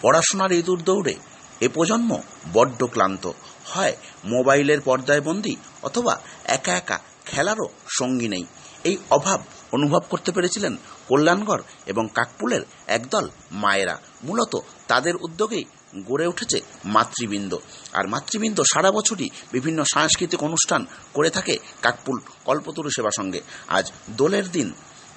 পড়াশোনার ইঁদুর দৌড়ে এ প্রজন্ম বড্ড ক্লান্ত হয়। মোবাইলের পর্দায় বন্দী অথবা একা একা খেলারও সঙ্গী নেই। এই অভাব অনুভব করতে পেরেছিলেন কল্যাণগড় এবং কাকপুলের একদল মায়েরা। মূলত তাদের উদ্যোগেই গড়ে উঠেছে মাতৃবৃন্দ। আর মাতৃবৃন্দ সারা বছরই বিভিন্ন সাংস্কৃতিক অনুষ্ঠান করে থাকে কাকপুল কল্পতরু সেবা সঙ্গে। আজ দোলের দিন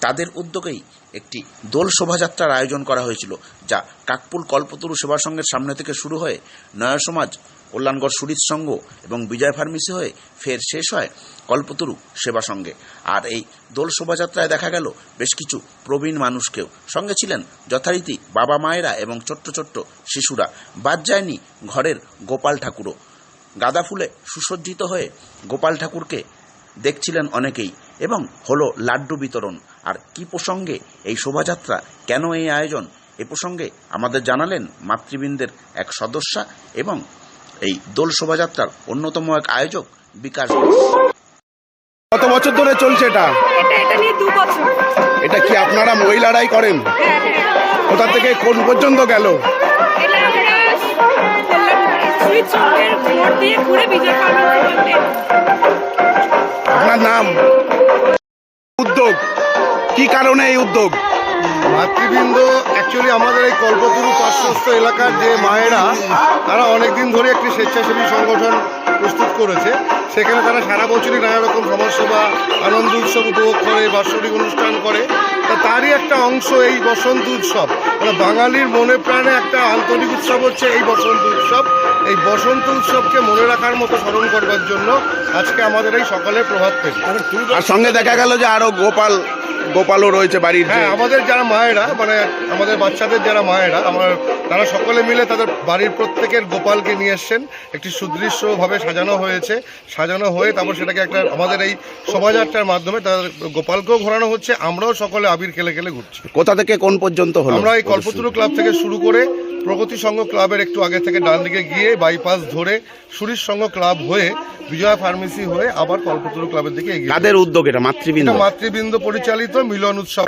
তাদের উদ্যোগেই একটি দোল শোভাযাত্রার আয়োজন করা হয়েছিল, যা কাকপুল কল্পতরু সেবা সংঘের সামনে থেকে শুরু হয়ে নয়া সমাজ, কল্যাণগড় সুরিত সংঘ এবং বিজয় ফার্মেসি হয়ে ফের শেষ হয় কল্পতরু সেবা সঙ্গে। আর এই দোল শোভাযাত্রায় দেখা গেল বেশ কিছু প্রবীণ মানুষকেও। সঙ্গে ছিলেন যথারীতি বাবা মায়েরা এবং ছোট্ট ছোট্ট শিশুরা। বাদ যায়নি ঘরের গোপাল ঠাকুরও। গাঁদা ফুলে সুসজ্জিত হয়ে গোপাল ঠাকুরকে দেখছিলেন অনেকেই এবং হলো লাড্ডু বিতরণ। আর কি প্রসঙ্গে এই শোভাযাত্রা, কেন এই আয়োজন, এ প্রসঙ্গে আমাদের জানালেন মাতৃবৃন্দের এক সদস্যা এবং এই দোল শোভাযাত্রার অন্যতম এক আয়োজক বিকাশ। কত বছর ধরে চলছে এটা? এটা নিয়ে 2 বছর। এটা কি আপনারা মহিলারাই করেন? কোথা থেকে কোন পর্যন্ত গেল? এটা আমরা সুইট চকের মোড় দিয়ে ঘুরে বিজয় ফার্মেসি। আপনার নাম? উদ্যোগ কি কারণে এই উদ্যোগ? মাতৃবৃন্দ অ্যাকচুয়ালি আমাদের এই কল্পতরু পার্শ্বস্থ এলাকার যে মায়েরা, তারা অনেকদিন ধরে একটি স্বেচ্ছাসেবী সংগঠন প্রস্তুত করেছে। সেখানে তারা সারা বছরই নানা রকম সমাজসেবা, আনন্দ উৎসব উপভোগ করে, বাৎসরিক অনুষ্ঠান করে। তারই একটা অংশ এই বসন্ত উৎসব। মানে বাঙালির মনে প্রাণে একটা আন্তরিক উৎসব হচ্ছে এই বসন্ত উৎসব। এই বসন্ত উৎসবকে মনে রাখার মতো স্মরণ করবার জন্য আজকে আমাদের এই সকালের প্রভাত ফেরি। আর সঙ্গে দেখা গেল যে আরো গোপালও রয়েছে বাড়ির। হ্যাঁ, আমাদের যারা মায়েরা, মানে আমাদের বাচ্চাদের যারা মায়েরা, তারা সকলে মিলে তাদের বাড়ির প্রত্যেকের গোপালকে নিয়ে এসছেন। একটি সুদৃশ্যভাবে সাজানো হয়েছে। সাজানো হয়ে তারপর সেটাকে একটা আমাদের এই শোভাযাত্রার মাধ্যমে তাদের গোপালকেও ঘোরানো হচ্ছে। আমরাও সকলে আবির খেলে খেলে ঘুরছি। কোথা থেকে কোন পর্যন্ত হলো? আমরা এই কল্পতরু ক্লাব থেকে শুরু করে প্রগতি সংঘ ক্লাবের একটু আগে থেকে ডান দিকে গিয়ে বাইপাস ধরে সুরিত সংঘ ক্লাব হয়ে বিজয় ফার্মেসি হয়ে আবার কল্পতরু ক্লাবের দিকে এগিয়ে। কাদের উদ্যোগ এটা? মাতৃবৃন্দ। মাতৃবৃন্দ পরিচালিত মিলন উৎসব।